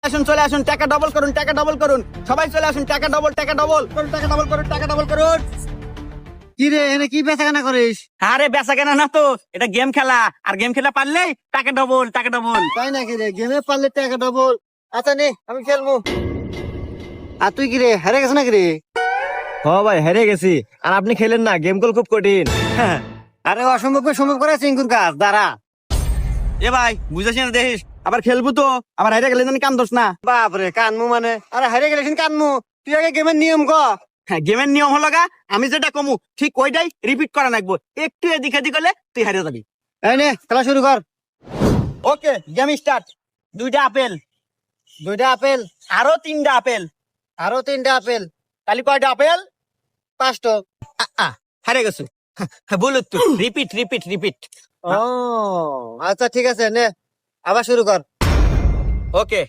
আসুন চলে আসুন, টাকা ডবল করুন, টাকা ডবল করুন, সবাই চলে আসুন, টাকা ডবল করুন, টাকা ডবল করুন, টাকা ডবল করুন। কি রে এনে কি বেচা কেনা করিস? আরে বেচা কেনা না তো, এটা গেম খেলা, আর গেম খেলা পারলেই টাকা ডবল, টাকা ডবল। তাই নাকি রে? গেমে পারলে টাকা ডবল। আচ্ছা নে আমি খেলবো। আর তুই কি রে হেরে গেছ নাকি রে? হ ভাই হেরে গেছি। আর আপনি খেলেন না, গেম কল খুব কঠিন। আরে অসম্ভবকে সম্ভব করে চিঙ্কুর কাজ দাঁড়া। এ ভাই বুঝাছি না, দেখিস আবার খেলবো তো, আবার হেরে গেলে জানি কান্দোস না। বাপরে কানমু মানে? আরে হেরে গেলে কানমু? তুই আগে গেমের নিয়ম ক। হ্যাঁ, গেমের নিয়ম হলো গা, আমি যেটা কমু ঠিক ওইটাই রিপিট করা লাগবো। একটু এদিক এদিক হলে তুই হারিয়ে যাবি। এই নে খেলা শুরু কর। ওকে, গেম স্টার্ট। 2টা আপেল, 2টা আপেল, আরো 3টা আপেল, আরো 3টা আপেল, তাহলে কয়টা আপেল? 5টা। হারে গেছো। ভুল উত্তর, রিপিট রিপিট রিপিট। ও আচ্ছা ঠিক আছে নে আবার শুরু কর। ওকে,